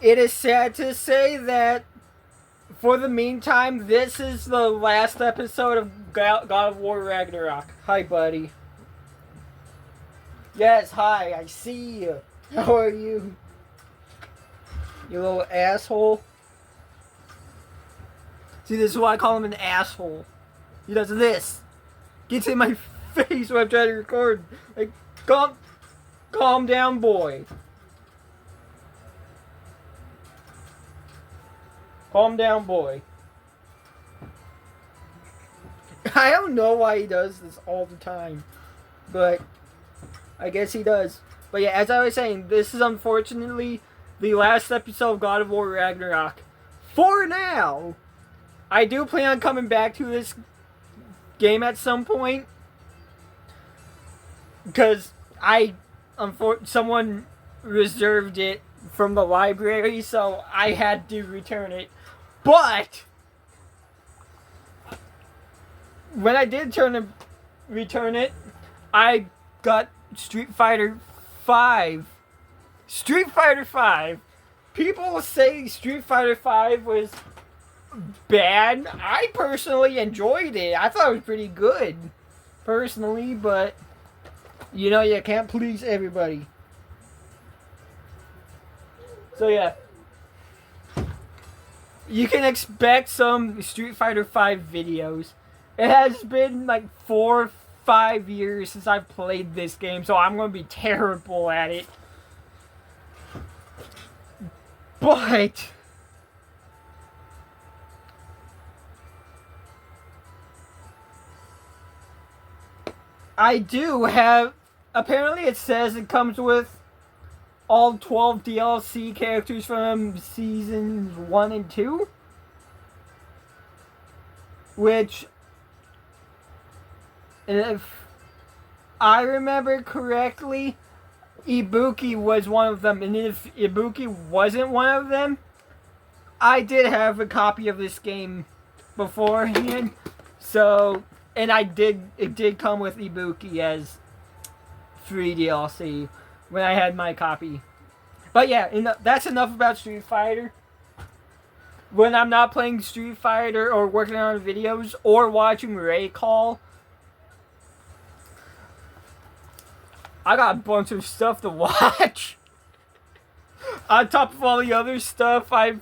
It is sad to say that, for the meantime, this is the last episode of God of War Ragnarok. Hi, buddy. Yes, hi, I see you. How are you? You little asshole. See, this is why I call him an asshole. He does this. Gets in my face when I'm trying to record. Like, calm down, boy. Calm down, boy. I don't know why he does this all the time, but I guess he does. But yeah, as I was saying, this is unfortunately the last episode of God of War Ragnarok. For now, I do plan on coming back to this game at some point because someone reserved it from the library, so I had to return it. But when I did return it, I got Street Fighter 5. Street Fighter 5. People say Street Fighter 5 was bad. I personally enjoyed it. I thought it was pretty good, personally, but you know, you can't please everybody. So yeah, you can expect some Street Fighter 5 videos. It has been like 4 or 5 years since I've played this game, so I'm going to be terrible at it. But I do have. Apparently, it says it comes with all 12 DLC characters from seasons 1 and 2. Which, if I remember correctly, Ibuki was one of them. And if Ibuki wasn't one of them, I did have a copy of this game beforehand. So, and it did come with Ibuki as free DLC when I had my copy. But yeah, that's enough about Street Fighter. When I'm not playing Street Fighter or working on videos or watching Ray Call, I got a bunch of stuff to watch. On top of all the other stuff I've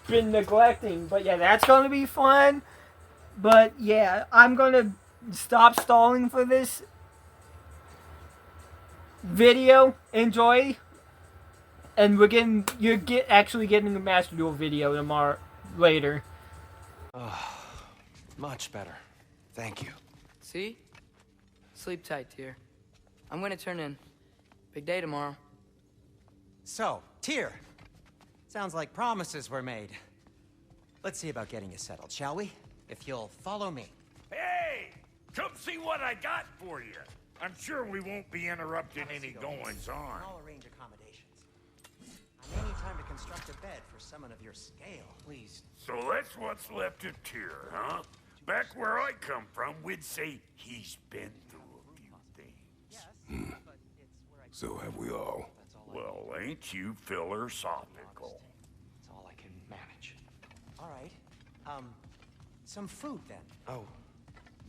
been neglecting. But yeah, that's going to be fun. But yeah, I'm going to stop stalling for this video. Enjoy. And you're actually getting a Master Duel video tomorrow, later. Oh, much better. Thank you. See? Sleep tight, dear. I'm gonna turn in. Big day tomorrow. So, Tyr. Sounds like promises were made. Let's see about getting you settled, shall we? If you'll follow me. Hey! Come see what I got for you. I'm sure we won't be interrupting any goings-on. I'll arrange accommodations. I may need time to construct a bed for someone of your scale. Please. So that's what's left of Tyr, huh? Back where I come from, we'd say he's been through a few things. But it's where I So have we all. Well, ain't you philosophical? That's all I can manage. All right. Some food then. Oh,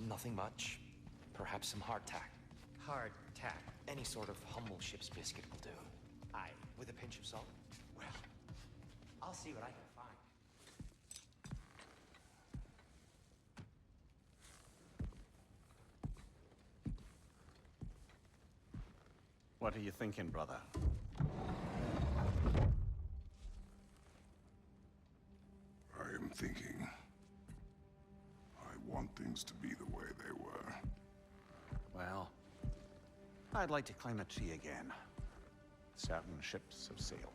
nothing much. Perhaps some hardtack. Hardtack. Any sort of humble ship's biscuit will do. Aye. With a pinch of salt. Well, I'll see what I can find. What are you thinking, brother? I am thinking. I want things to be the way they were. Well, I'd like to climb a tree again. Certain ships have sailed.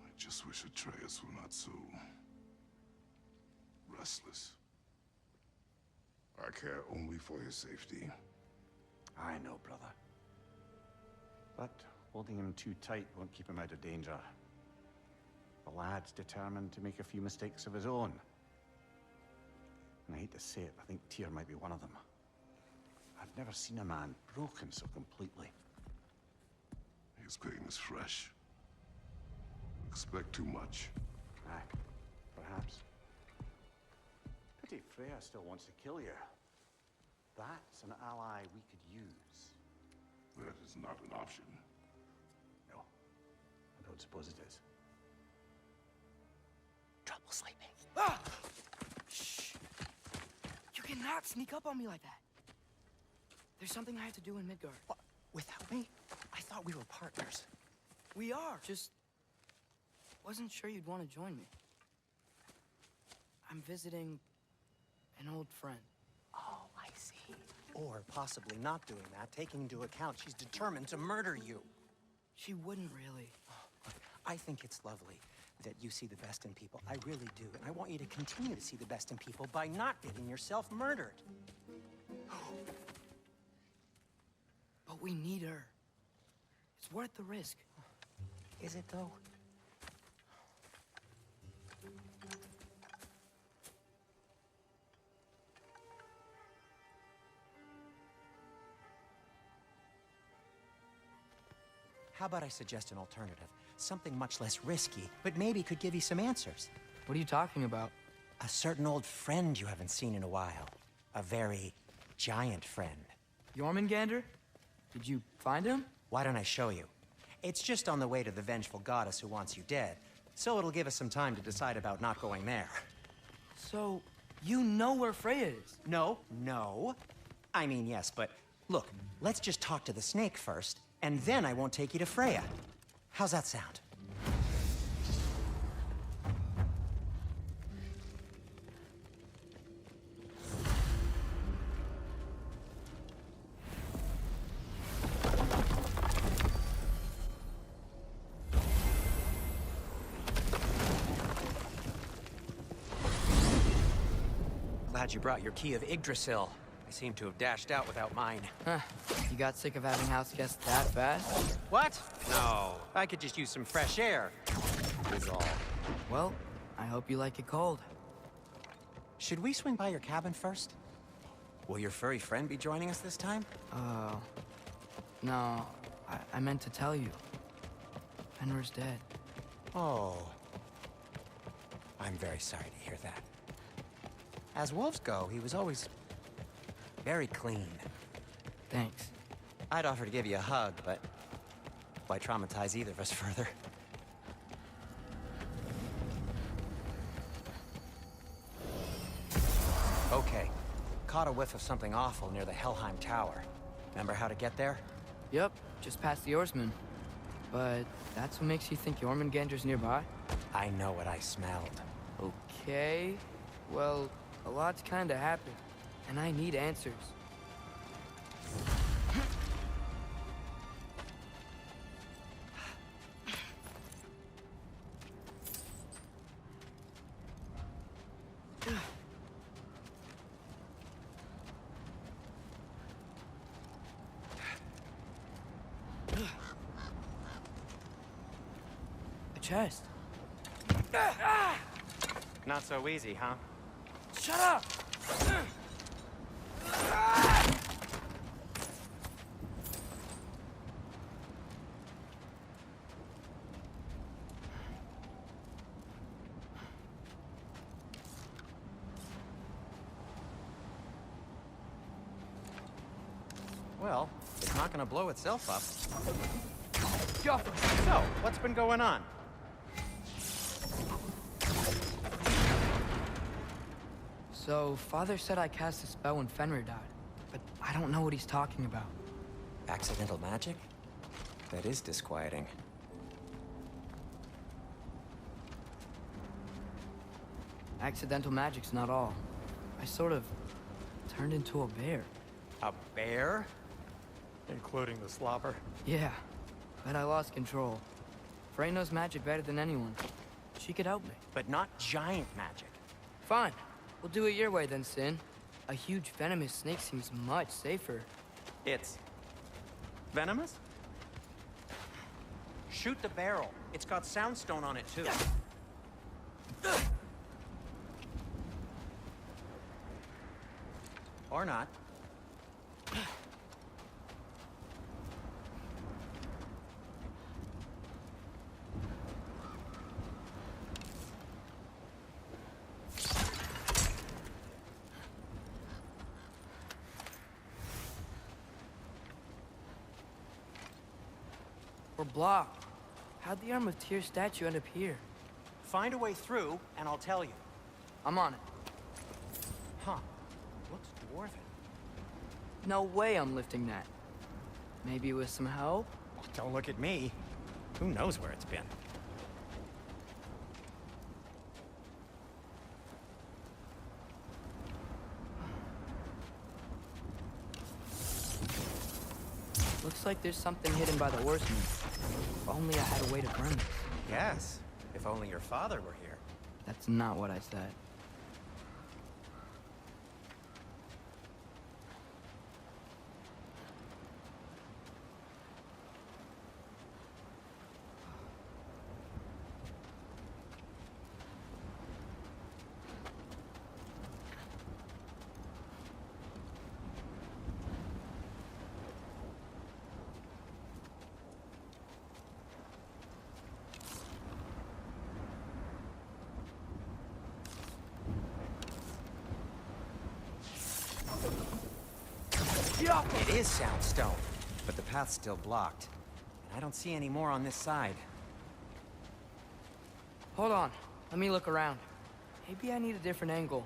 I just wish Atreus were not so restless. I care only for his safety. I know, brother. But holding him too tight won't keep him out of danger. The lad's determined to make a few mistakes of his own. And I hate to say it, I think Tyr might be one of them. I've never seen a man broken so completely. His pain is fresh. Expect too much. Aye, perhaps. Pity Freya still wants to kill you. That's an ally we could use. That is not an option. No, I don't suppose it is. Trouble sleeping. Ah! Shh! You cannot sneak up on me like that. There's something I have to do in Midgard. What? Without me? I thought we were partners. We are. Just wasn't sure you'd want to join me. I'm visiting an old friend. Oh, I see. Or possibly not doing that, taking into account she's determined to murder you. She wouldn't really. I think it's lovely that you see the best in people. I really do. And I want you to continue to see the best in people by not getting yourself murdered. But we need her. It's worth the risk. Is it, though? How about I suggest an alternative? Something much less risky, but maybe could give you some answers. What are you talking about? A certain old friend you haven't seen in a while. A very giant friend. Jormungandr? Did you find him? Why don't I show you? It's just on the way to the vengeful goddess who wants you dead, so it'll give us some time to decide about not going there. So, you know where Freya is? No. I mean, yes, but look, let's just talk to the snake first, and then I won't take you to Freya. How's that sound? Glad you brought your key of Yggdrasil. I seem to have dashed out without mine. Huh. You got sick of having house guests that fast? What? No, I could just use some fresh air. Is all. Well, I hope you like it cold. Should we swing by your cabin first? Will your furry friend be joining us this time? No. I meant to tell you. Fenrir's dead. Oh. I'm very sorry to hear that. As wolves go, he was always very clean. Thanks. I'd offer to give you a hug, but why traumatize either of us further? Okay. Caught a whiff of something awful near the Helheim Tower. Remember how to get there? Yep, just past the oarsman. But that's what makes you think Jormungandr's nearby? I know what I smelled. Okay. Well, a lot's kinda happened, and I need answers. A chest. Not so easy, huh? Shut up! Well, it's not gonna blow itself up. Go! So, what's been going on? So, Father said I cast a spell when Fenrir died, but I don't know what he's talking about. Accidental magic? That is disquieting. Accidental magic's not all. I sort of turned into a bear. A bear? Including the slobber? Yeah, but I lost control. Frey knows magic better than anyone. She could help me. But not giant magic. Fine. We'll do it your way then, Sin. A huge venomous snake seems much safer. It's venomous? Shoot the barrel. It's got soundstone on it, too. Or not. We're blocked. How'd the Arm of Tyr statue end up here? Find a way through, and I'll tell you. I'm on it. Huh. Looks dwarven. No way I'm lifting that. Maybe with some help? Don't look at me. Who knows where it's been? Looks like there's something hidden by the horsemen. If only I had a way to burn it. Yes. If only your father were here. That's not what I said. It is Soundstone, but the path's still blocked. And I don't see any more on this side. Hold on. Let me look around. Maybe I need a different angle.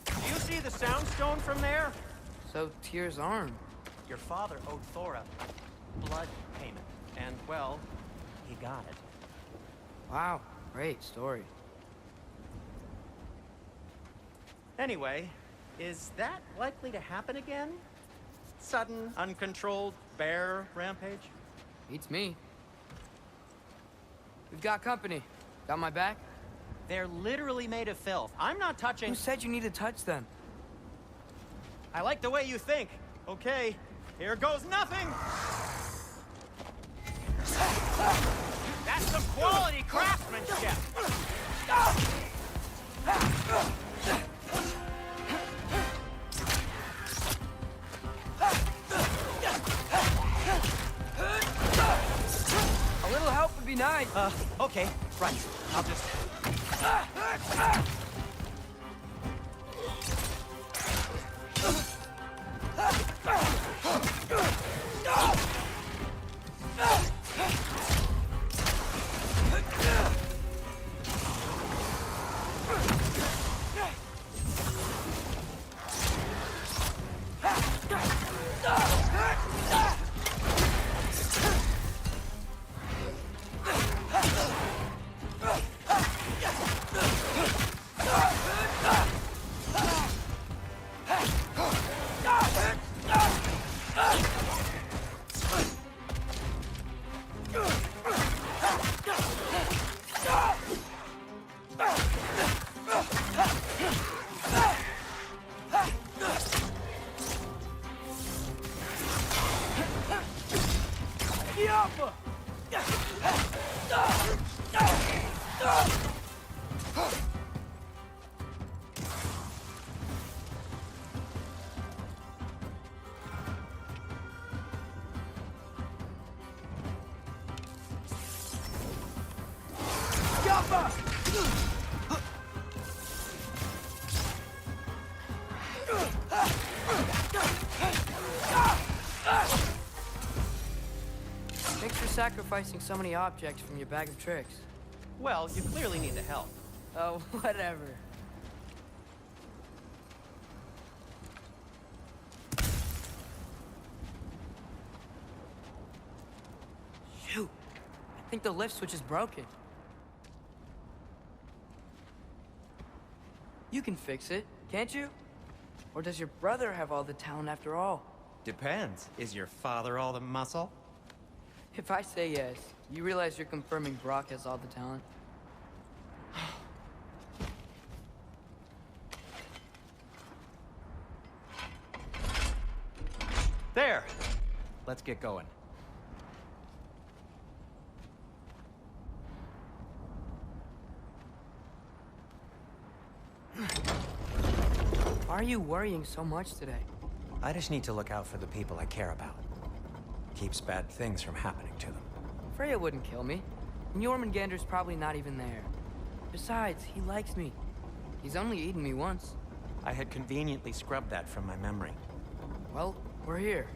Do you see the Soundstone from there? So, Tyr's arm. Your father owed Thora blood payment. And, well, he got it. Wow, great story. Anyway, is that likely to happen again? Sudden, uncontrolled bear rampage? Beats me. We've got company. Got my back? They're literally made of filth. I'm not touching... Who said you need to touch them? I like the way you think. Okay, here goes nothing! That's some quality craftsmanship! A little help would be nice. Okay, right. I'll just... Thanks for sacrificing so many objects from your bag of tricks. Well, you clearly need the help. Oh, whatever. Shoot! I think the lift switch is broken. You can fix it, can't you? Or does your brother have all the talent after all? Depends. Is your father all the muscle? If I say yes, you realize you're confirming Brock has all the talent? There! Let's get going. Why are you worrying so much today? I just need to look out for the people I care about. Keeps bad things from happening to them. Freya wouldn't kill me. And Jormungandr's probably not even there. Besides, he likes me. He's only eaten me once. I had conveniently scrubbed that from my memory. Well, we're here.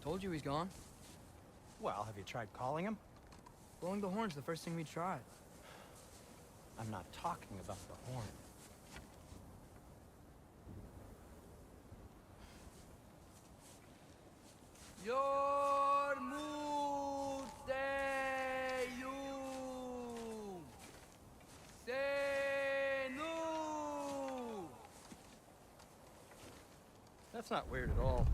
Told you he's gone. Well, have you tried calling him? Blowing the horn's the first thing we tried. I'm not talking about the horn. That's not weird at all.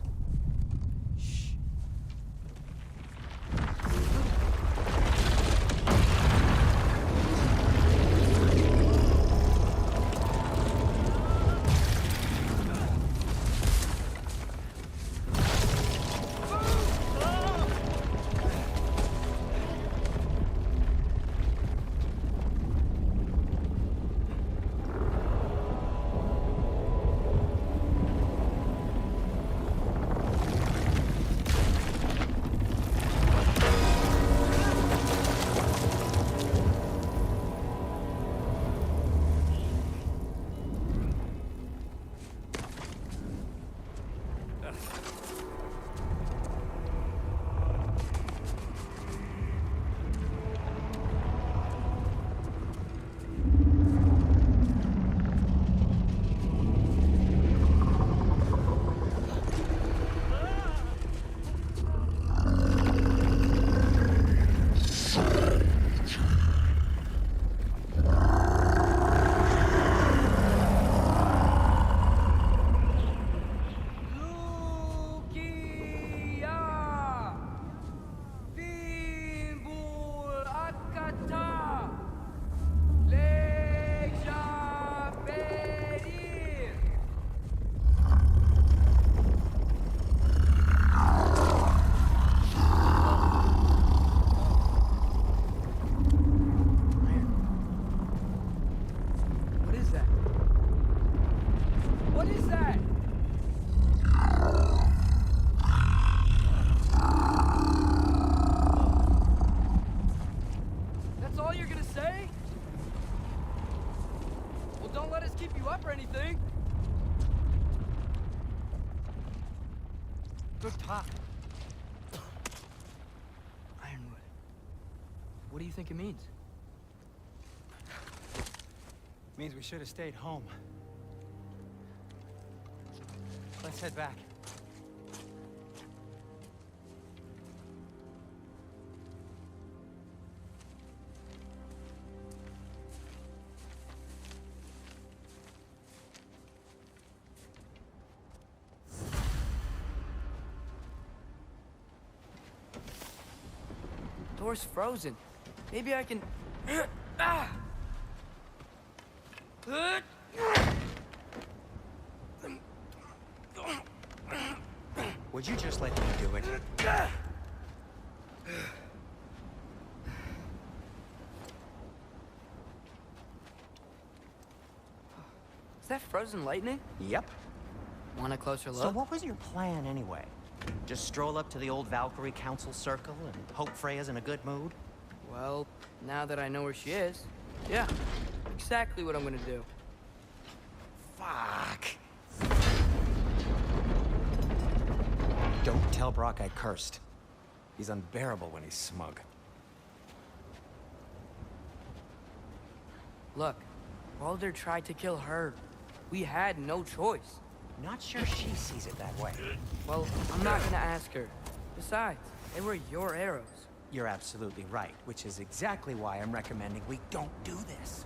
Good talk. Ironwood. What do you think it means? Means we should have stayed home. Let's head back. Door's frozen. Maybe I can... Ah! Would you just let me do it? Is that frozen lightning? Yep. Want a closer look? So what was your plan anyway? Just stroll up to the old Valkyrie Council Circle and hope Freya's in a good mood? Well, now that I know where she is, yeah, exactly what I'm gonna do. Fuck. Don't tell Brock I cursed. He's unbearable when he's smug. Look, Baldur tried to kill her. We had no choice. Not sure she sees it that way. Well, I'm not gonna ask her. Besides, they were your arrows. You're absolutely right, which is exactly why I'm recommending we don't do this.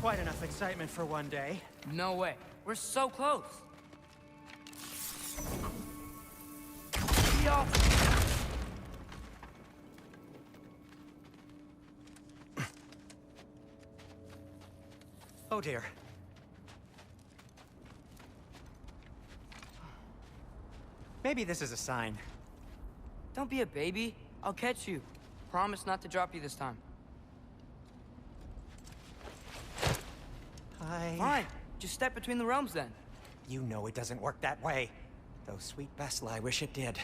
quite enough excitement for one day. No way. We're so close. Yo. Oh dear. Maybe this is a sign. Don't be a baby. I'll catch you. Promise not to drop you this time. Fine. Just step between the realms then. You know it doesn't work that way. Though sweet Bessel, I wish it did.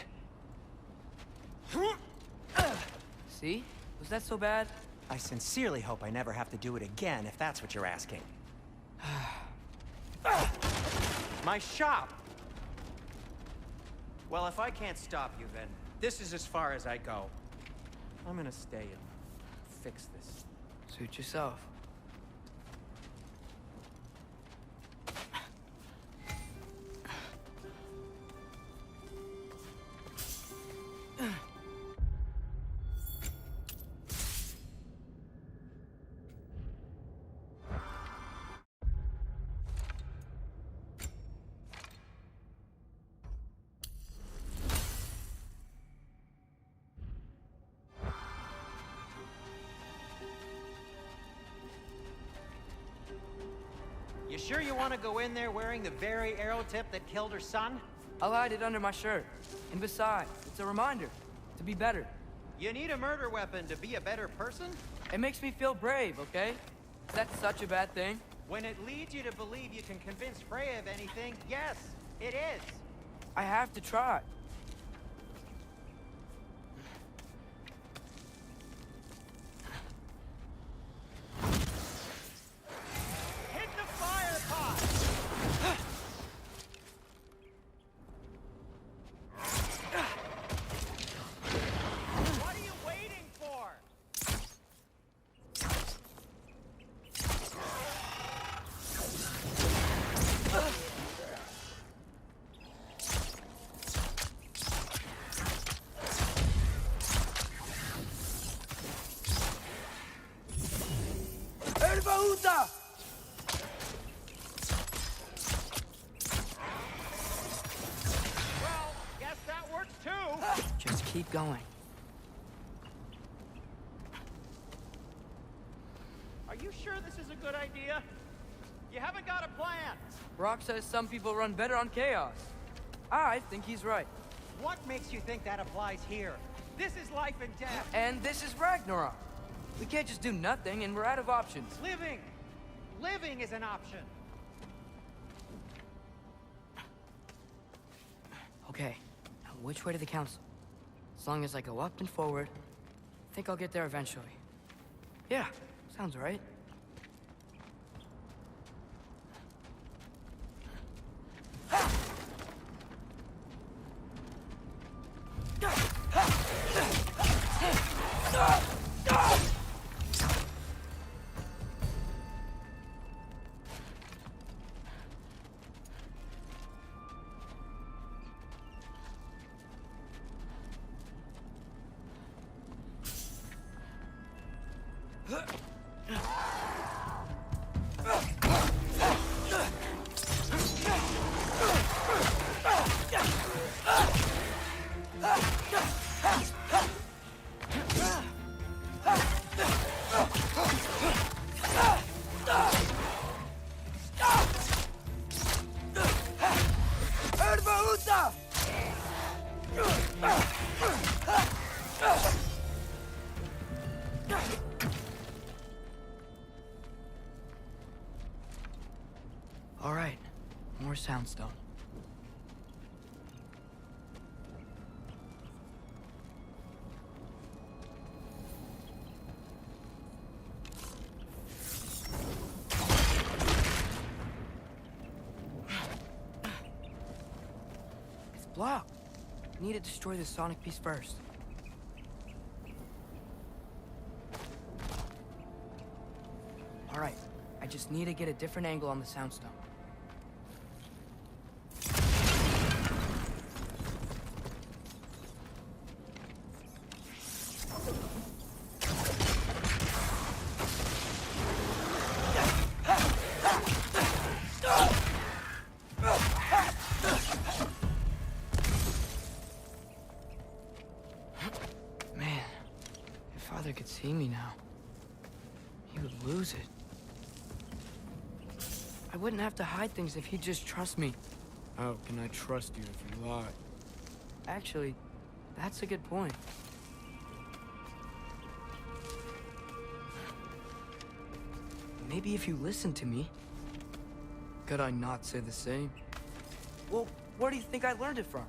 See? Was that so bad? I sincerely hope I never have to do it again, if that's what you're asking. My shop! Well, if I can't stop you, then this is as far as I go. I'm gonna stay and fix this. Suit yourself. You sure you want to go in there wearing the very arrow tip that killed her son? I'll hide it under my shirt. And besides, it's a reminder to be better. You need a murder weapon to be a better person? It makes me feel brave, okay? Is that such a bad thing? When it leads you to believe you can convince Freya of anything, yes, it is. I have to try. Hit the fire pot! What are you waiting for? Ervauta! Well, guess that works too. Just keep going. Are you sure this is a good idea? You haven't got a plan. Rock says some people run better on chaos. I think he's right. What makes you think that applies here? This is life and death. And this is Ragnarok. We can't just do nothing, and we're out of options. Living! Living is an option. Okay, now which way to the council? As long as I go up and forward, I think I'll get there eventually. Yeah, sounds right. All right, more soundstone. It's blocked. Need to destroy the sonic piece first. All right, I just need to get a different angle on the soundstone. could see me now, he would lose it. I wouldn't have to hide things if he'd just trust me. How can I trust you if you lie? Actually, that's a good point. Maybe if you listened to me. Could I not say the same? Well, where do you think I learned it from?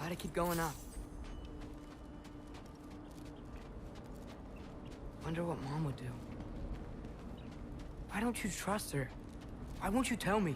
Gotta keep going up. Wonder what Mom would do. Why don't you trust her? Why won't you tell me?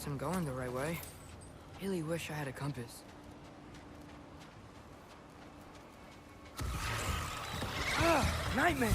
Guess I'm going the right way. Really wish I had a compass. Nightmare!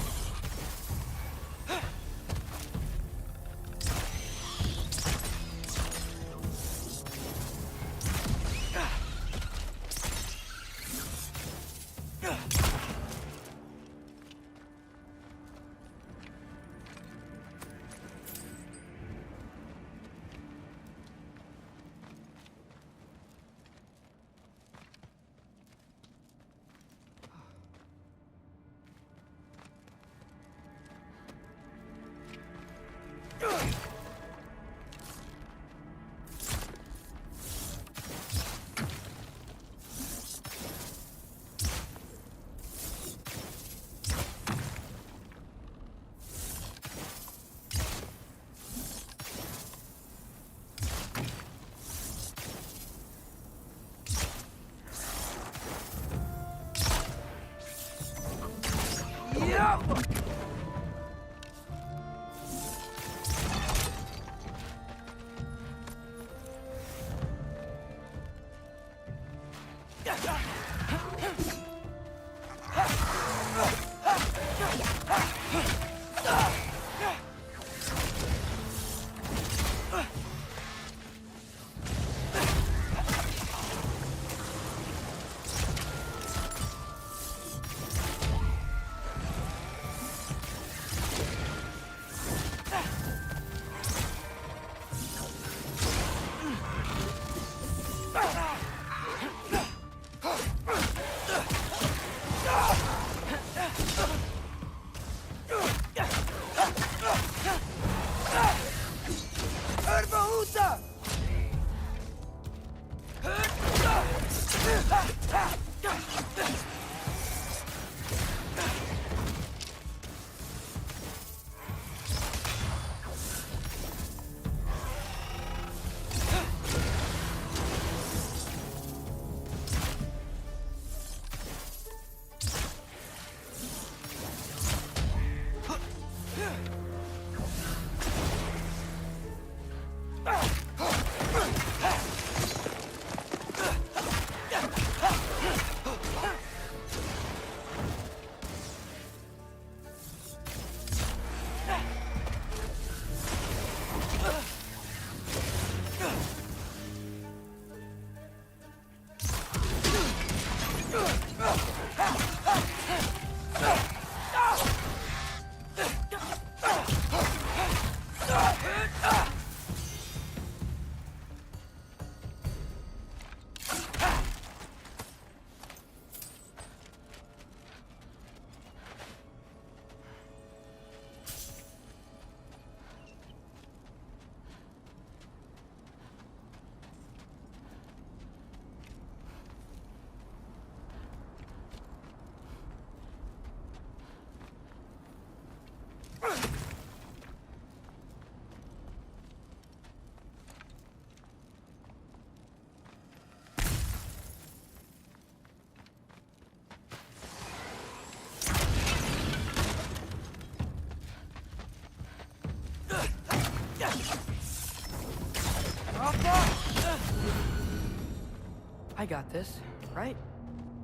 I got this, right?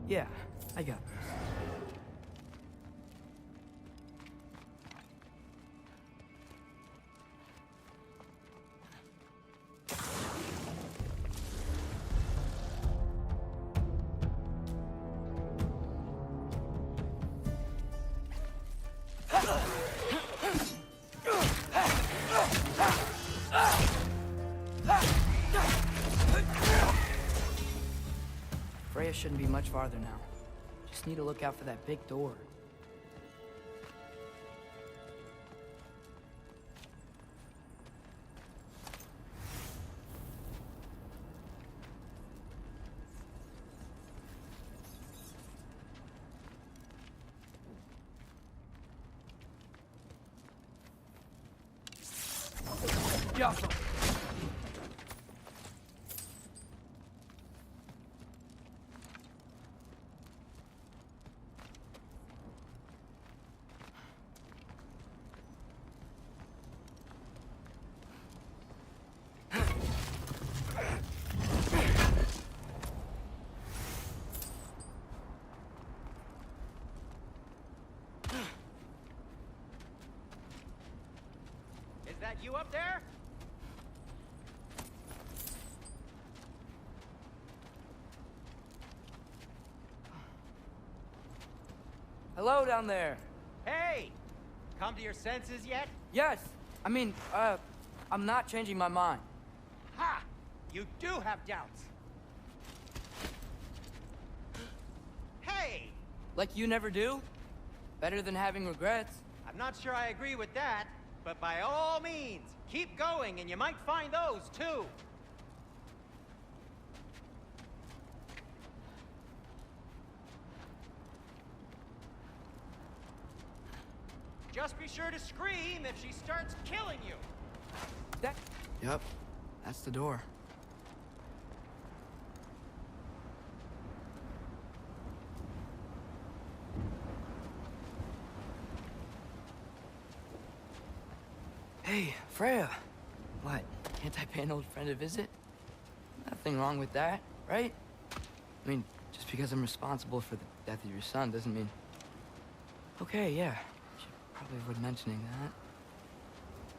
Yeah, I got this. Freya shouldn't be much farther now. Just need to look out for that big door. Yeah. Is that you up there? Hello down there. Hey! Come to your senses yet? Yes. I mean, I'm not changing my mind. Ha! You do have doubts. Hey! Like you never do? Better than having regrets. I'm not sure I agree with that, but by all means, keep going and you might find those too. Just be sure to scream if she starts killing you. Yep. That's the door. Hey, Freya. What? Can't I pay an old friend a visit? Nothing wrong with that, right? I mean, just because I'm responsible for the death of your son doesn't mean... Okay, yeah. Should probably avoid mentioning that.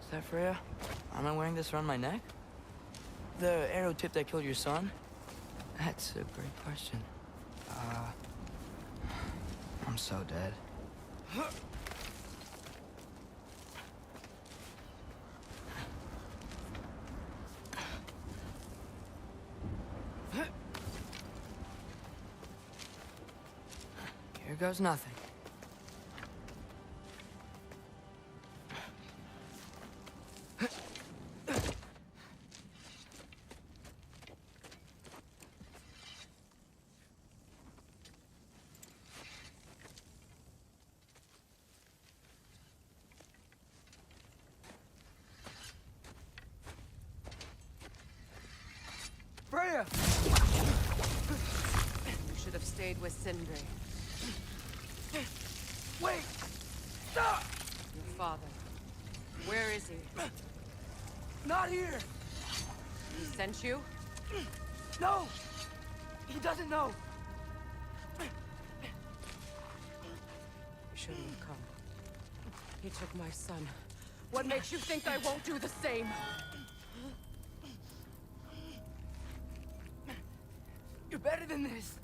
Is that Freya? Am I wearing this around my neck? The arrow tip that killed your son? That's a great question. I'm so dead. Here goes nothing. Freya! You should have stayed with Sindri. Wait! Stop! Your father. Where is he? Not here! He sent you? No! He doesn't know! You shouldn't have come. He took my son. What makes you think I won't do the same? You're better than this!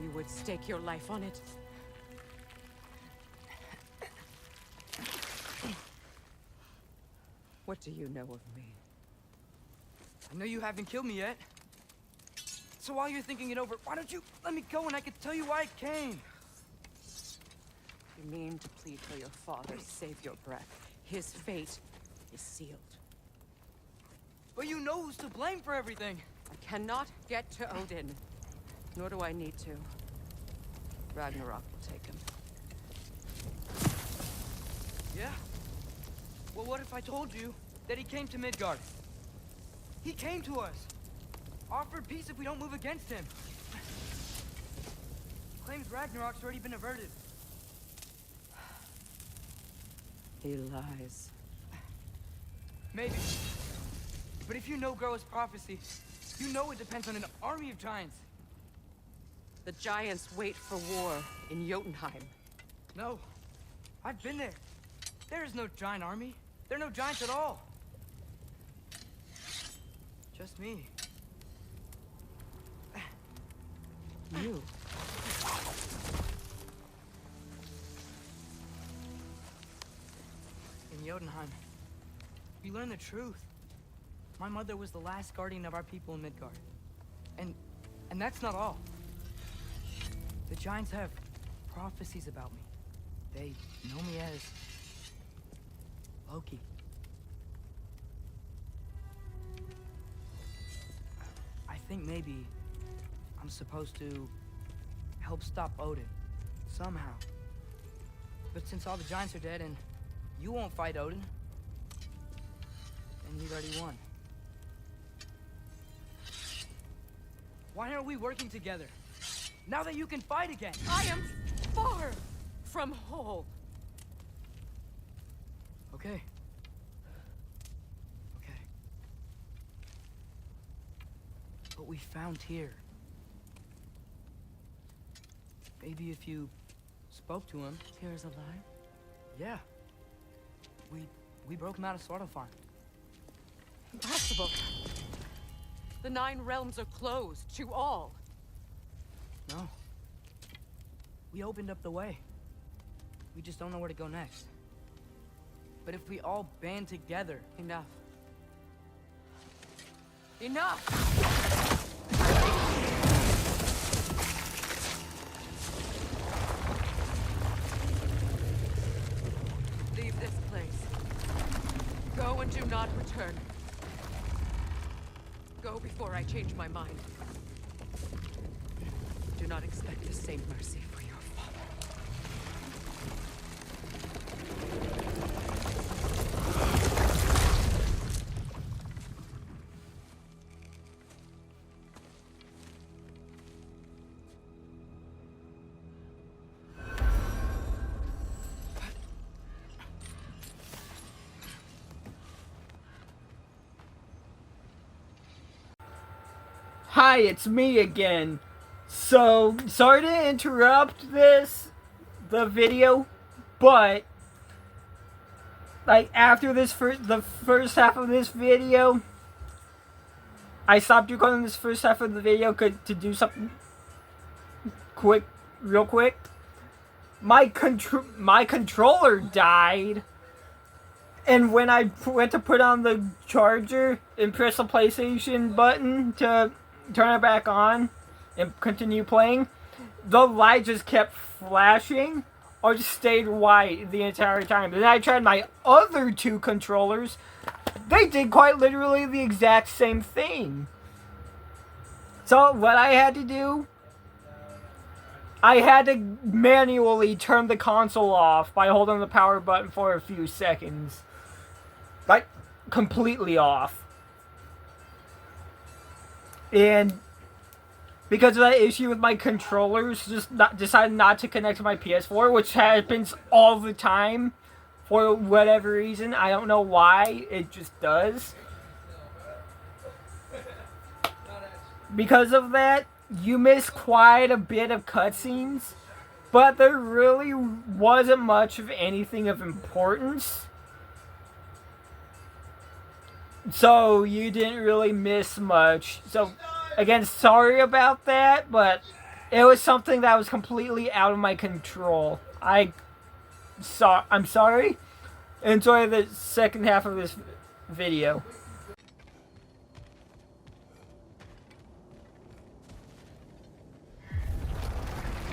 You would stake your life on it. What do you know of me? I know you haven't killed me yet. So while you're thinking it over, why don't you let me go and I can tell you why I came? You mean to plead for your father, save your breath. His fate is sealed. But you know who's to blame for everything. I cannot get to Odin. Nor do I need to. Ragnarok will take him. Yeah? Well, what if I told you that he came to Midgard? He came to us. Offered peace if we don't move against him. Claims Ragnarok's already been averted. He lies. Maybe. But if you know Groa's prophecy, you know it depends on an army of giants. The giants wait for war in Jotunheim. No. I've been there. There is no giant army. There are no giants at all. Just me. You. In Jotunheim, we learn the truth. My mother was the last guardian of our people in Midgard. And that's not all. The Giants have prophecies about me. They know me as Loki. I think maybe I'm supposed to help stop Odin, somehow. But since all the Giants are dead and you won't fight Odin, then you've already won. Why aren't we working together? Now that you can fight again! I am far from whole. Okay. Okay. But we found Tyr. Maybe if you spoke to him. Tyr's alive? Yeah. We broke him out of Svartalfheim. Impossible. The 9 realms are closed to all. No. We opened up the way. We just don't know where to go next. But if we all band together... Enough. Enough! Leave this place. Go and do not return. Go before I change my mind. Do not expect the same mercy for your father. Hi, it's me again. So, sorry to interrupt the video, but, like, after the first half of this video, I stopped recording this first half of the video to do something real quick. My controller died, and when I went to put on the charger and press the PlayStation button to turn it back on and continue playing, the light just kept flashing or just stayed white the entire time. Then I tried my other 2 controllers. They did quite literally the exact same thing. So what I had to do, I had to manually turn the console off by holding the power button for a few seconds. Like, completely off. And because of that issue with my controllers, decided not to connect to my PS4, which happens all the time for whatever reason. I don't know why, it just does. Because of that, you miss quite a bit of cutscenes, but there really wasn't much of anything of importance. So you didn't really miss much. So again, sorry about that, but it was something that was completely out of my control. I'm sorry. Enjoy the second half of this video.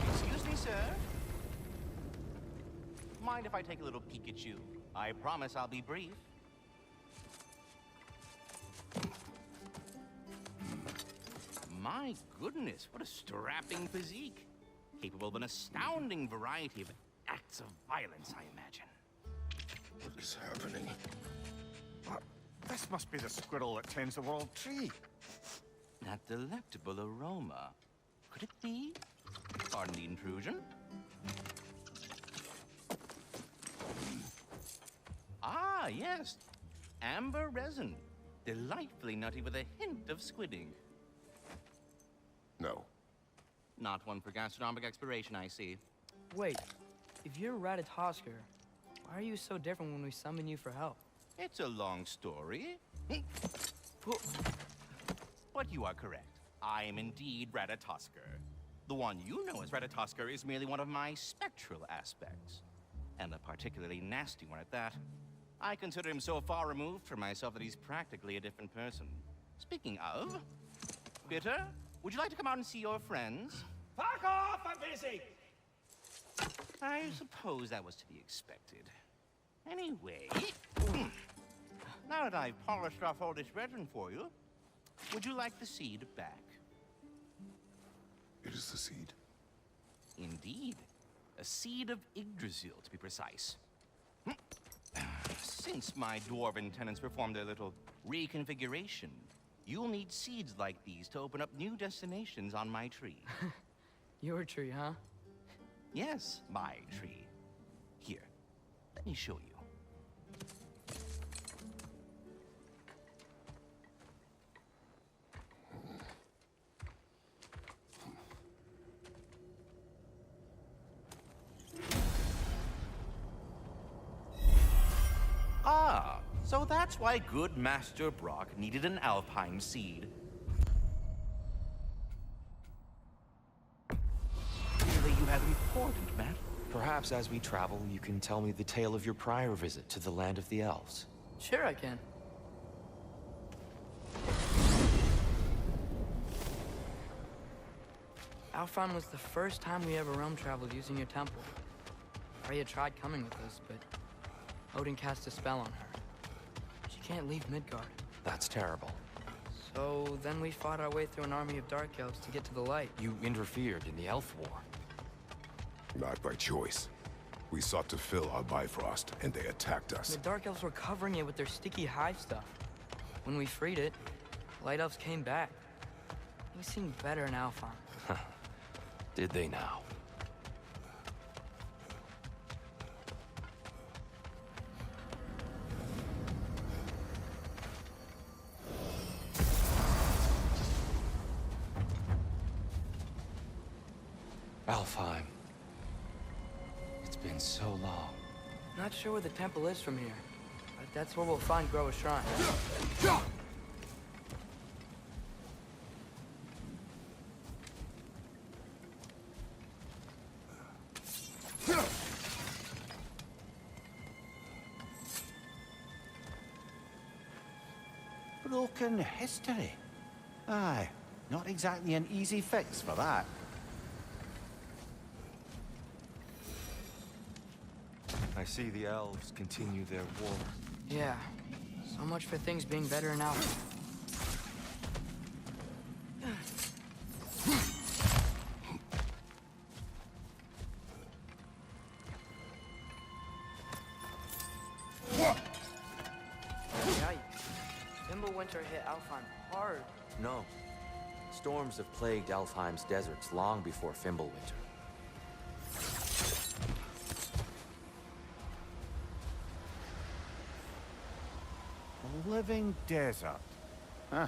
Excuse me, sir. Mind if I take a little peek at you? I promise I'll be brief. My goodness, what a strapping physique. Capable of an astounding variety of acts of violence, I imagine. What is happening? This must be the squirrel that tends the world tree. That delectable aroma. Could it be? Pardon the intrusion. Ah, yes. Amber resin. Delightfully nutty with a hint of squidding. No. Not one for gastronomic exploration, I see. Wait, if you're Ratatoskr, why are you so different when we summon you for help? It's a long story. But you are correct. I am indeed Ratatoskr. The one you know as Ratatoskr is merely one of my spectral aspects. And a particularly nasty one at that. I consider him so far removed from myself that he's practically a different person. Speaking of, Bitter, would you like to come out and see your friends? Fuck off! I'm busy! I suppose that was to be expected. Anyway, now that I've polished off all this resin for you, would you like the seed back? It is the seed. Indeed. A seed of Yggdrasil, to be precise. Since my dwarven tenants performed their little reconfiguration, you'll need seeds like these to open up new destinations on my tree. Your tree, huh? Yes, my tree. Here, let me show you. Ah, so that's why good Master Brock needed an Alfheim seed. Clearly you have important matter. Perhaps as we travel, you can tell me the tale of your prior visit to the land of the elves. Sure I can. Alfheim was the first time we ever realm traveled using your temple. Freya tried coming with us, but Odin cast a spell on her. She can't leave Midgard. That's terrible. So then we fought our way through an army of dark elves to get to the light. You interfered in the Elf War. Not by choice. We sought to fill our Bifrost, and they attacked us. The dark elves were covering it with their sticky hive stuff. When we freed it, light elves came back. They seemed better in Alfheim. Did they now? Alfheim. It's been so long. Not sure where the temple is from here, but that's where we'll find Groa's shrine. Broken history. Aye, not exactly an easy fix for that. I see the elves continue their war. Yeah, so much for things being better in Alfheim. Fimbulwinter hit Alfheim hard. No. Storms have plagued Alfheim's deserts long before Fimbulwinter. A living desert. Huh.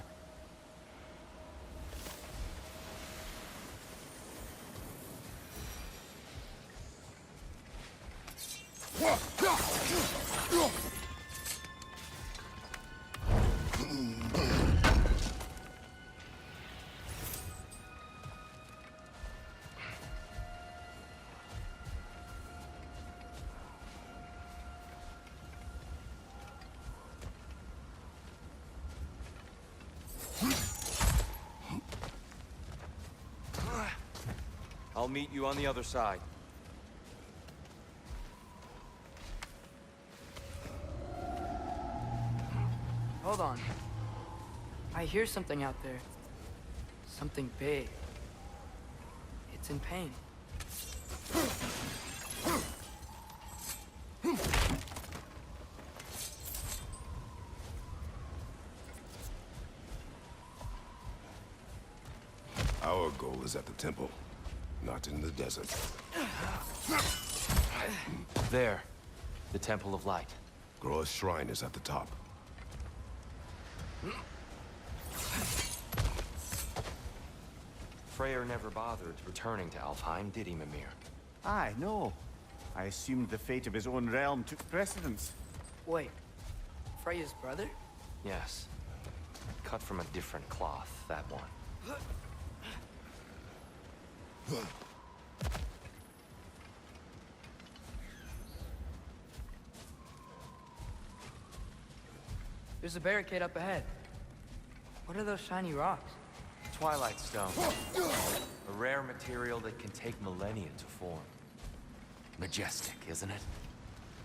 I'll meet you on the other side. Hold on. I hear something out there. Something big. It's in pain. Our goal is at the temple, not in the desert. There. The Temple of Light. Groa's shrine is at the top. Freyr never bothered returning to Alfheim, did he, Mimir? Aye, no. I assumed the fate of his own realm took precedence. Wait, Freya's brother? Yes. Cut from a different cloth, that one. There's a barricade up ahead. What are those shiny rocks? Twilight Stone. A rare material that can take millennia to form. Majestic, isn't it?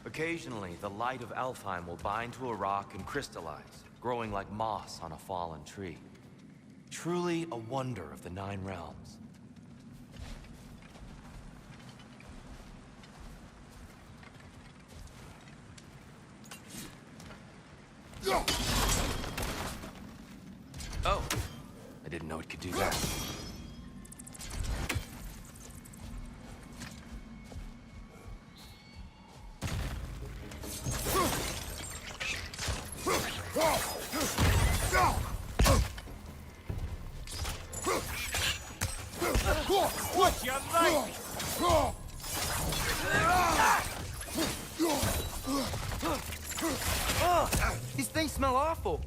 Occasionally, the light of Alfheim will bind to a rock and crystallize, growing like moss on a fallen tree. Truly a wonder of the Nine Realms. Oh, I didn't know it could do that. What's your name? These things smell awful.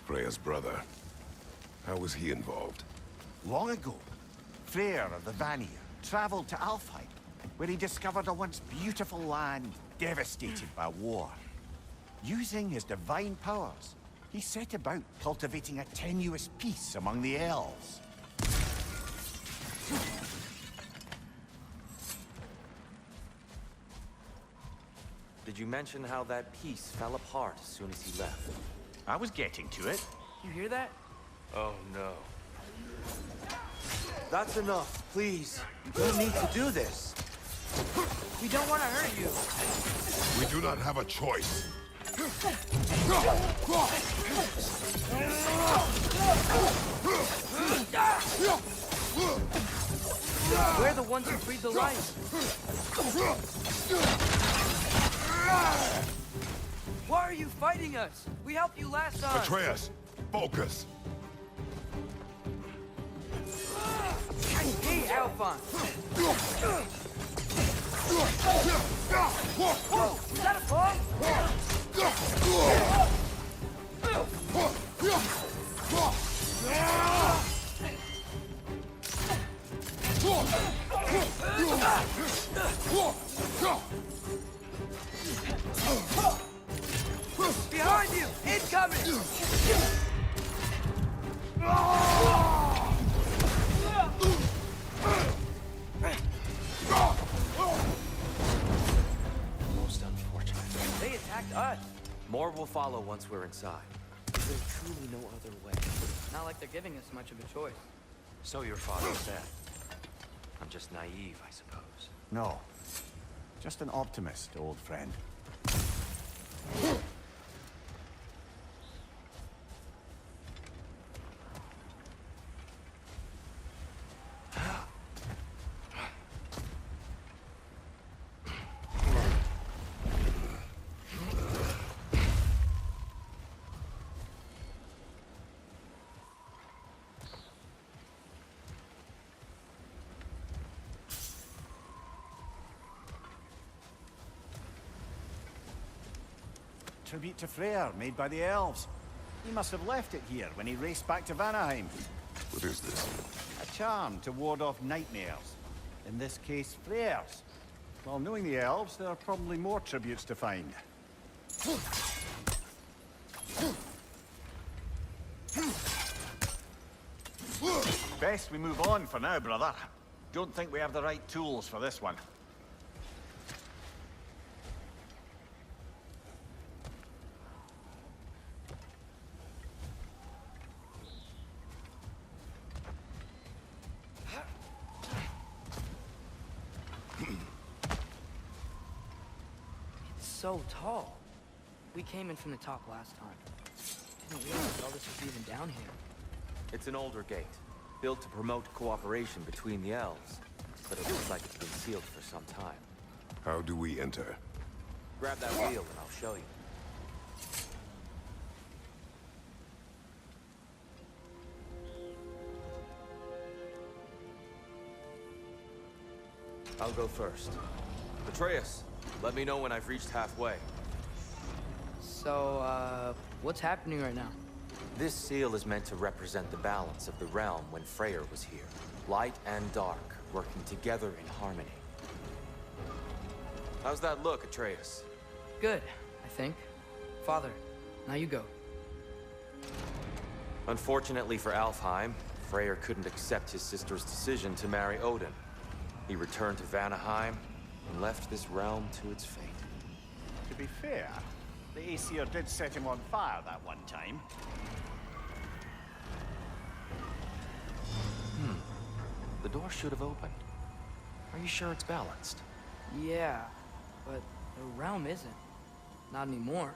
Freya's brother. How was he involved? Long ago, Freyr of the Vanir traveled to Alfheim, where he discovered a once beautiful land devastated by war. Using his divine powers, he set about cultivating a tenuous peace among the elves. Did you mention how that piece fell apart as soon as he left? I was getting to it. You hear that? Oh no. That's enough, please. You don't need to do this. We don't want to hurt you. We do not have a choice. We're the ones who freed the light. Why are you fighting us? We helped you last time. Atreus, focus. Hey, Alphon. Whoa, is that a bomb? Behind you! Incoming! Most unfortunate. They attacked us. More will follow once we're inside. Is there truly no other way? Not like they're giving us much of a choice. So your father said. I'm just naive, I suppose. No. Just an optimist, old friend. Tribute to Freyr, made by the elves. He must have left it here when he raced back to Vanaheim. What is this? A charm to ward off nightmares. In this case, Freyr's. Well, knowing the elves, there are probably more tributes to find. Best we move on for now, brother. Don't think we have the right tools for this one. So tall. We came in from the top last time. Didn't realize all this was even down here. It's an older gate, built to promote cooperation between the elves. But it looks like it's been sealed for some time. How do we enter? Grab that wheel and I'll show you. I'll go first. Atreus, let me know when I've reached halfway. So, what's happening right now? This seal is meant to represent the balance of the realm when Freyr was here. Light and dark, working together in harmony. How's that look, Atreus? Good, I think. Father, now you go. Unfortunately for Alfheim, Freyr couldn't accept his sister's decision to marry Odin. He returned to Vanaheim and left this realm to its fate. To be fair, the Aesir did set him on fire that one time. The door should have opened. Are you sure it's balanced? Yeah, but the realm isn't. Not anymore.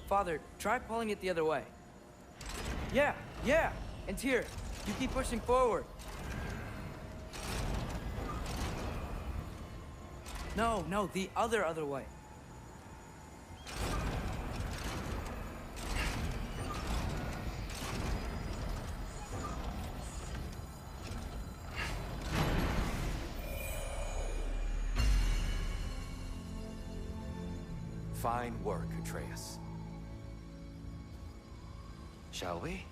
Father, try pulling it the other way. Yeah! And Tyr, you keep pushing forward. No, the other way. Fine work, Atreus. Shall we?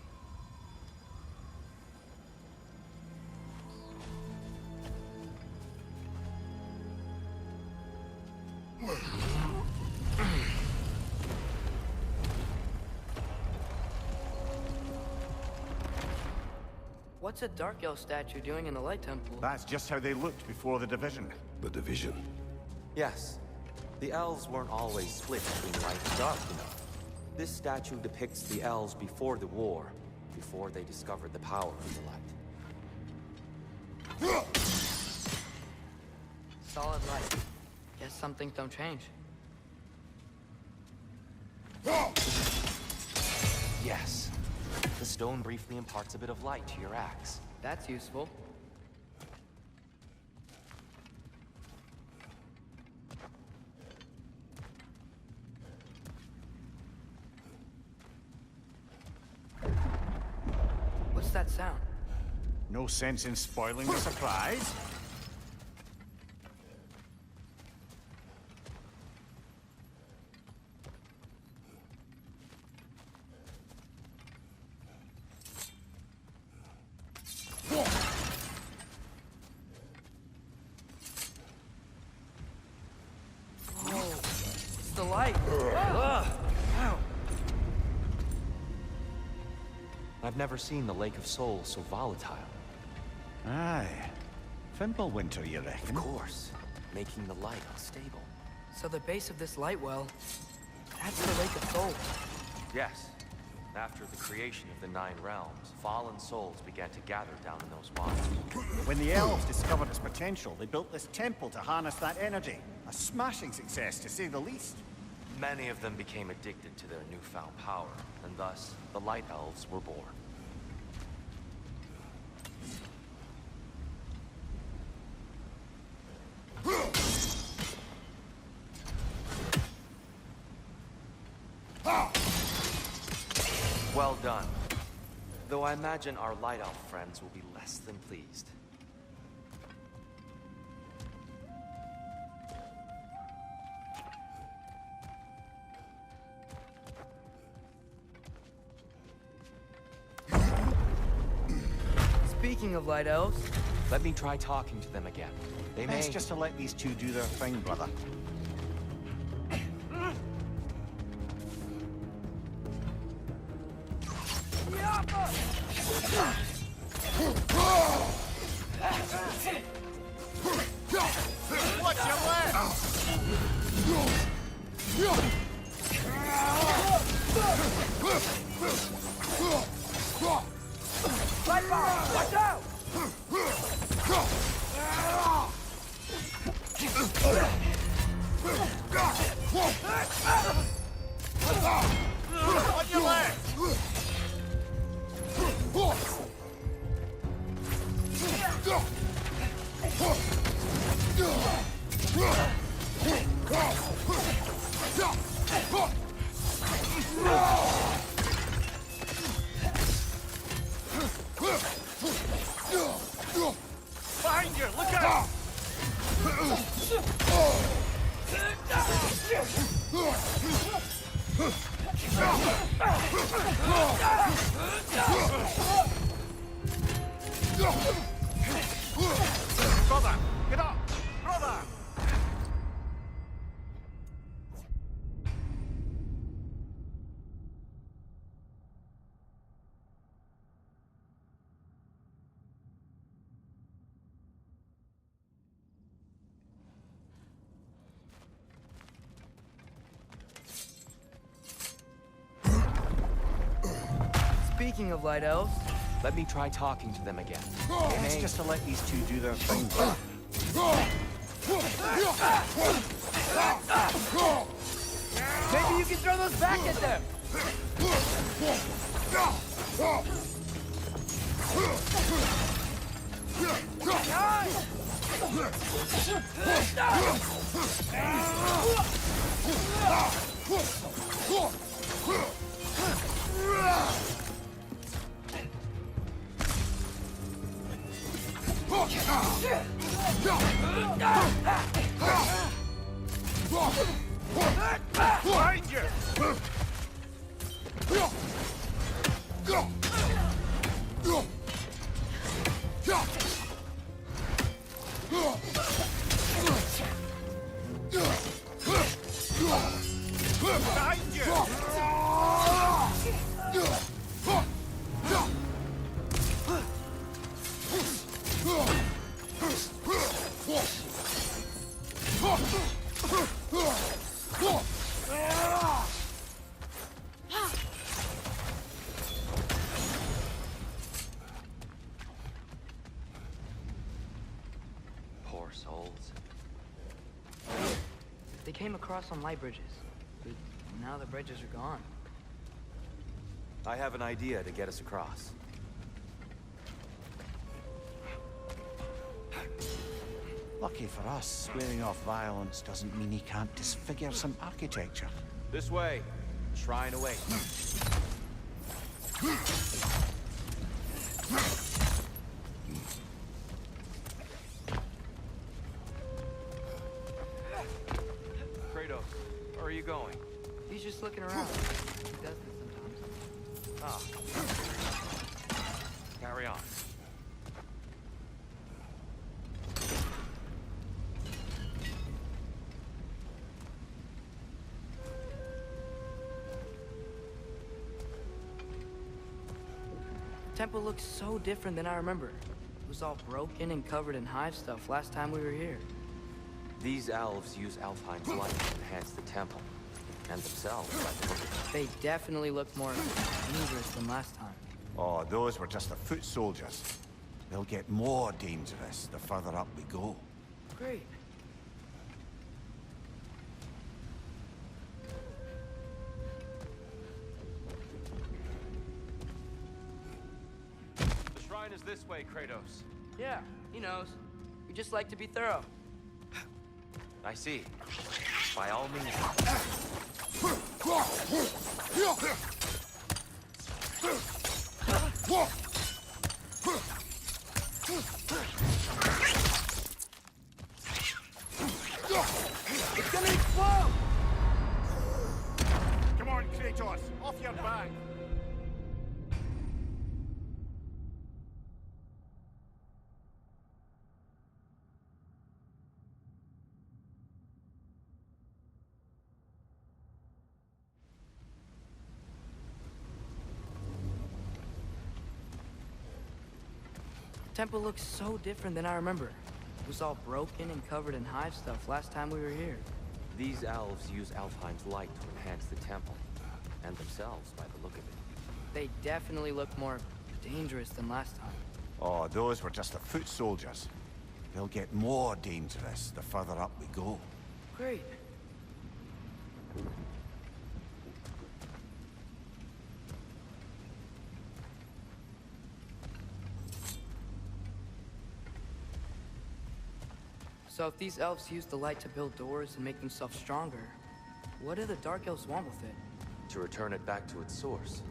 What's a Dark Elf statue doing in the Light Temple? That's just how they looked before the division. The division. Yes. The elves weren't always split between light and dark, you know. This statue depicts the elves before the war, before they discovered the power of the light. Solid light. Guess some things don't change. Yes. The stone briefly imparts a bit of light to your axe. That's useful. What's that sound? No sense in spoiling the surprise. It's the light. Ugh. Ow. I've never seen the Lake of Souls so volatile. Aye. Fimbulwinter, you reckon? Of course, making the light unstable. So the base of this light well, that's the Lake of Souls. Yes. After the creation of the Nine Realms, fallen souls began to gather down in those waters. When the elves discovered its potential, they built this temple to harness that energy. A smashing success, to say the least. Many of them became addicted to their newfound power, and thus, the Light Elves were born. Well done. Though I imagine our Light Elf friends will be less than pleased. Speaking of Light Elves, Let me try talking to them again. They may... Best just to let these two do their thing, brother. Watch your Light bar! Watch out! On your left! Behind you! Look out! Brother, get up! Brother! Speaking of light elves, Let me try talking to them again. It's just to let these two do their thing. maybe you can throw those back at them. Behind you! Behind you! Poor souls. They came across on light bridges, but now the bridges are gone. I have an idea to get us across. Lucky for us, swearing off violence doesn't mean he can't disfigure some architecture. This way. Shrine away. Kratos, where are you going? He's just looking around. He does this sometimes. Ah. Carry on. The temple looks so different than I remember. It was all broken and covered in hive stuff last time we were here. These elves use Alfheim's light to enhance the temple. And themselves, by the look of it. They definitely look more dangerous than last time. Oh, those were just the foot soldiers. They'll get more dangerous the further up we go. Great. The shrine is this way, Kratos. Yeah, he knows. We just like to be thorough. I see. By all means. It's gonna explode! Come on, Kratos, off your back! The temple looks so different than I remember. It was all broken and covered in hive stuff last time we were here. These elves use Alfheim's light to enhance the temple. And themselves, by the look of it. They definitely look more dangerous than last time. Oh, those were just the foot soldiers. They'll get more dangerous the further up we go. Great. So if these elves use the light to build doors and make themselves stronger, what do the Dark Elves want with it? To return it back to its source.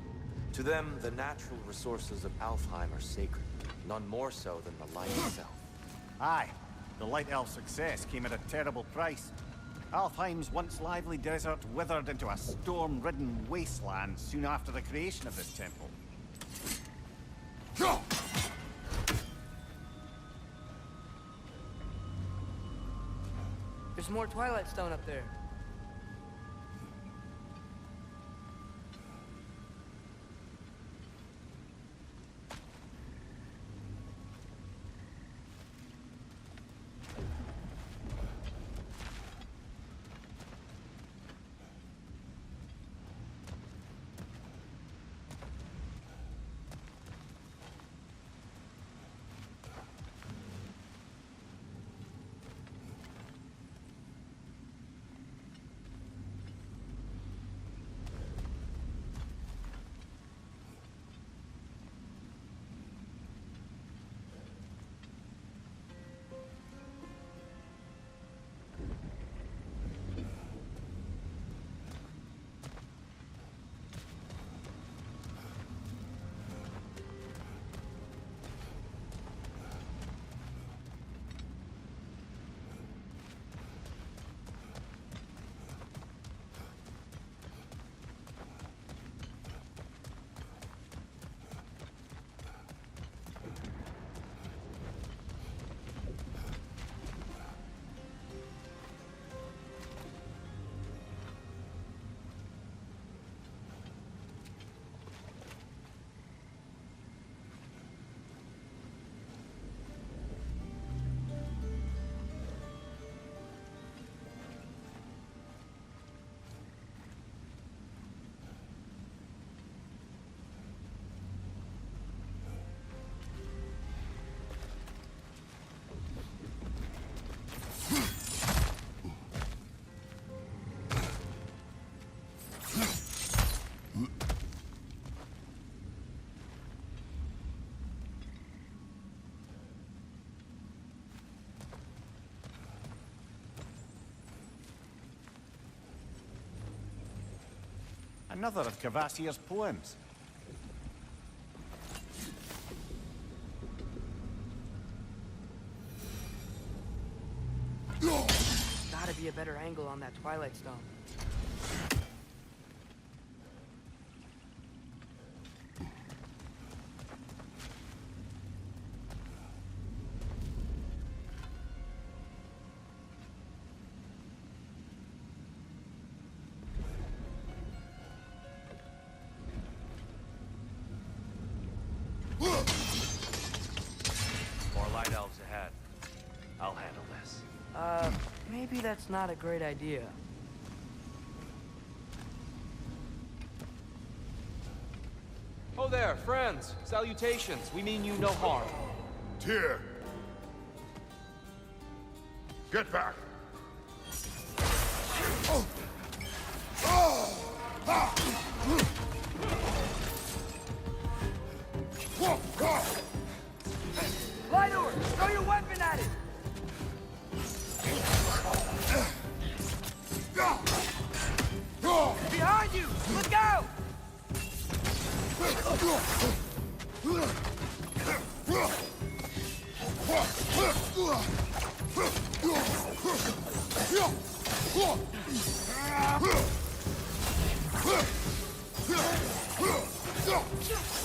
To them, the natural resources of Alfheim are sacred. None more so than the light itself. Aye, the Light Elf success came at a terrible price. Alfheim's once lively desert withered into a storm-ridden wasteland soon after the creation of this temple. There's more Twilight Stone up there. Another of Kvasir's poems. Gotta be a better angle on that Twilight Stone. More light elves ahead. I'll handle this. Maybe that's not a great idea. Oh there, friends. Salutations. We mean you no harm. Tyr! Get back! Lydor, throw your weapon at it! Behind you! Look out!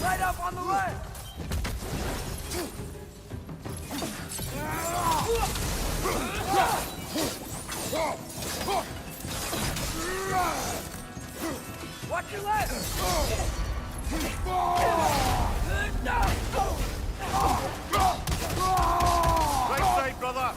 Right up on the left! Watch your left! Right side, brother!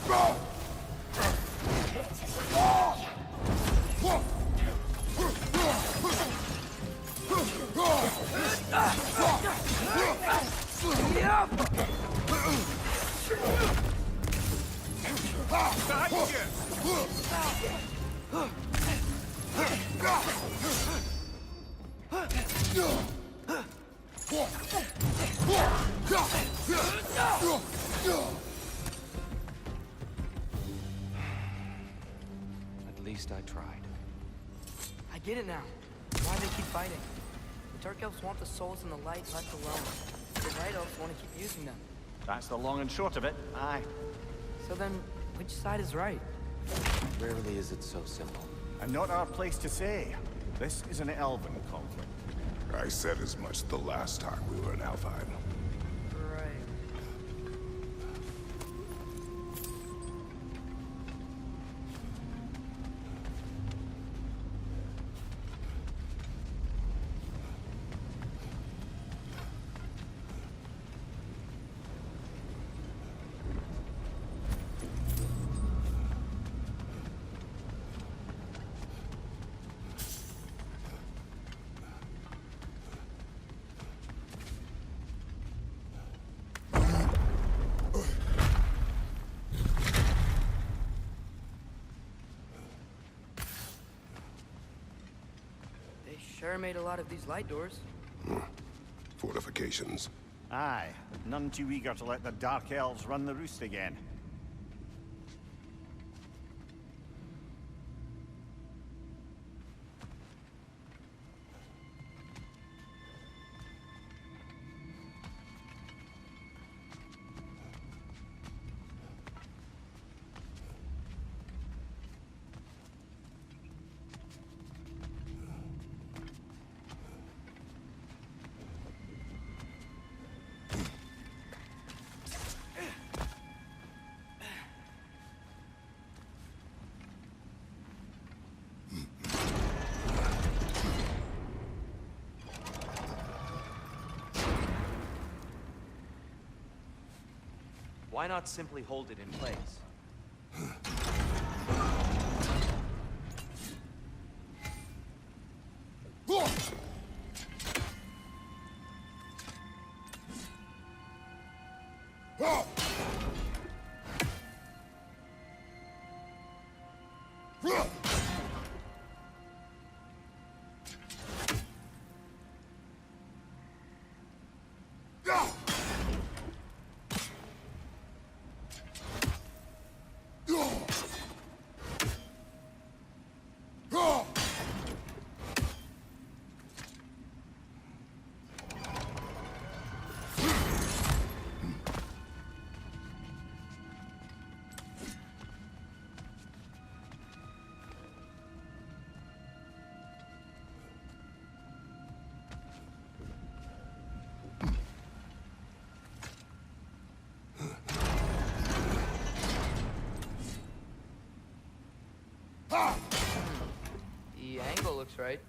At least I tried. I get it now. Why they keep fighting. The Dark Elves want the souls in the light left alone. The Light Elves want to keep using them. That's the long and short of it. Aye. So then, which side is right? Rarely is it so simple. And not our place to say. This is an elven conflict. I said as much the last time we were in Alfheim. Right. They sure made a lot of these light doors. Fortifications. Aye, none too eager to let the Dark Elves run the roost again. Why not simply hold it in place? The angle looks right.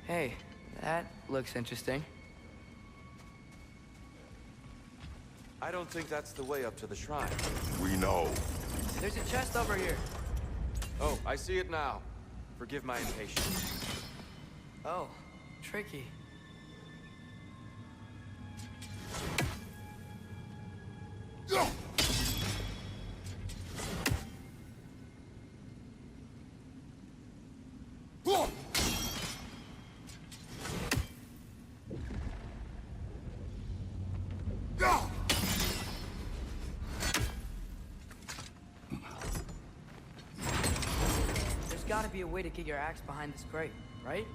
Hey, that looks interesting. I don't think that's the way up to the shrine. We know. There's a chest over here. Oh, I see it now. Forgive my impatience. Oh, tricky. There's gotta be a way to get your axe behind this crate, right?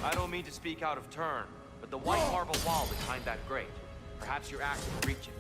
I don't mean to speak out of turn, but the white marble wall behind that grate. Perhaps your axe can reach it.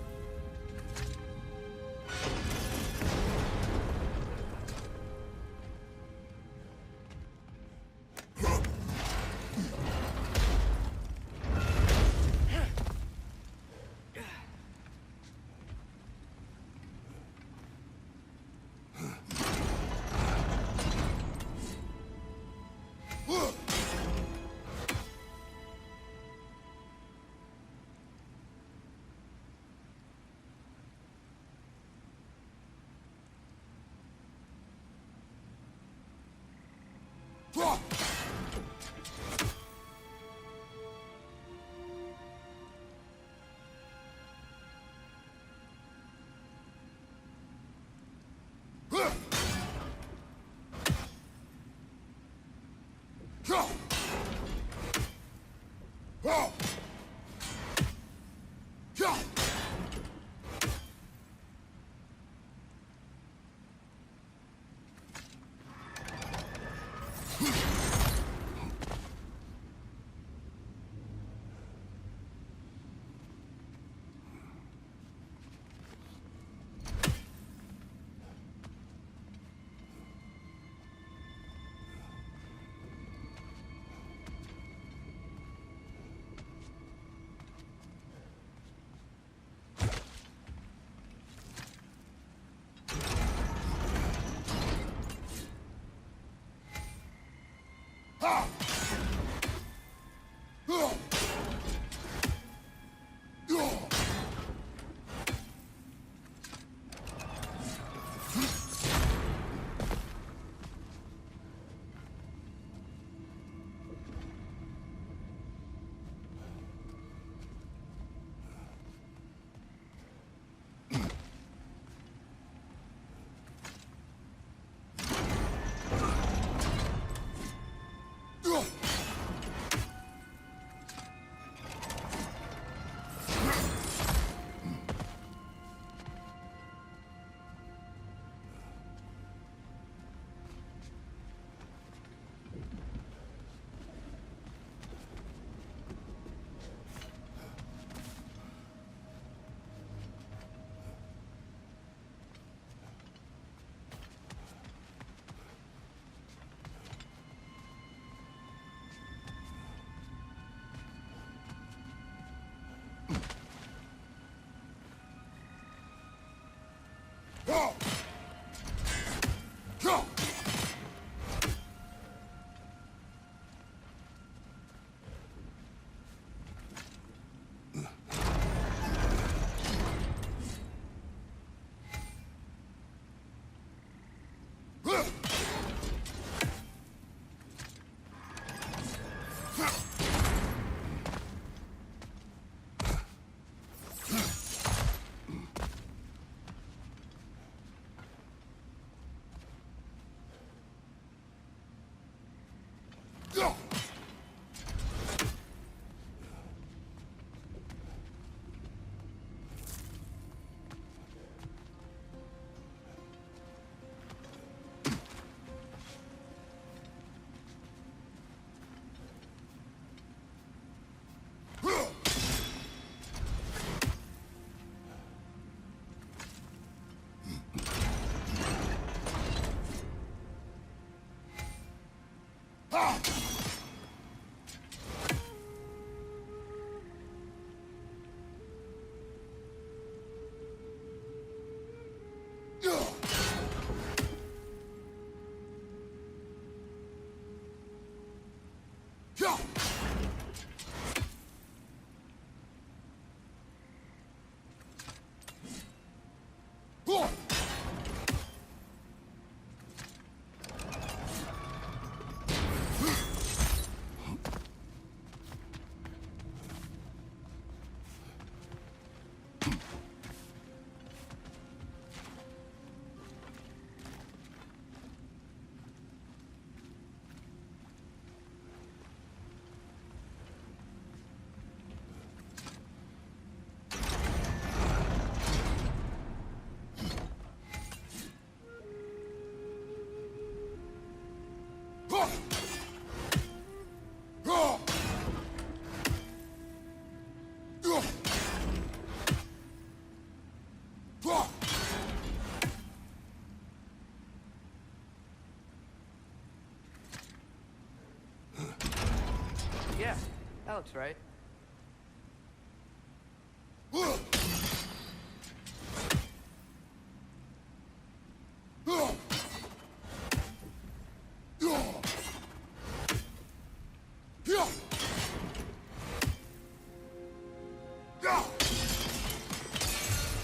Alex, right?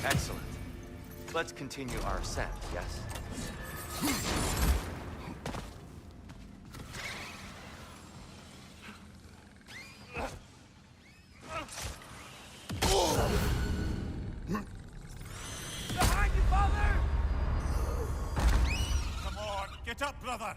Excellent. Let's continue our ascent, yes? Behind you, father! Come on, get up, brother!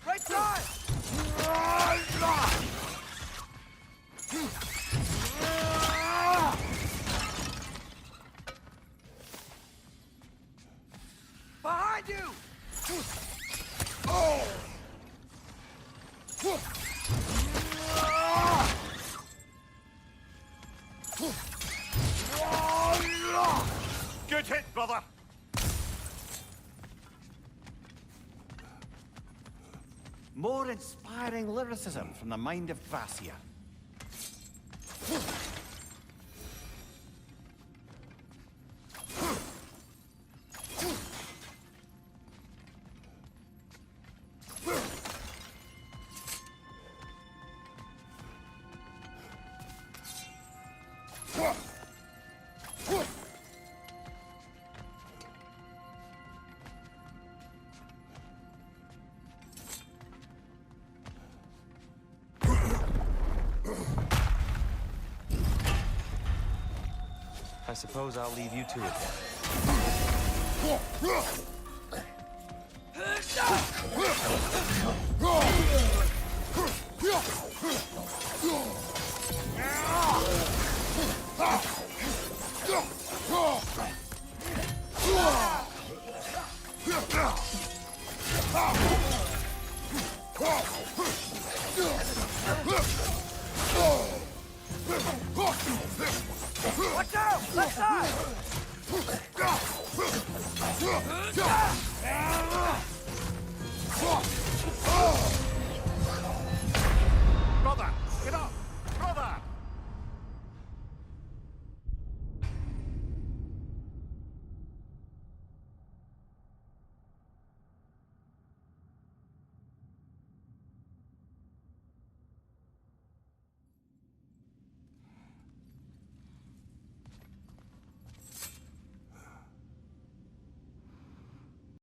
Right side! Behind you! Good hit, brother! More inspiring lyricism from the mind of Gracia. I suppose I'll leave you to it then.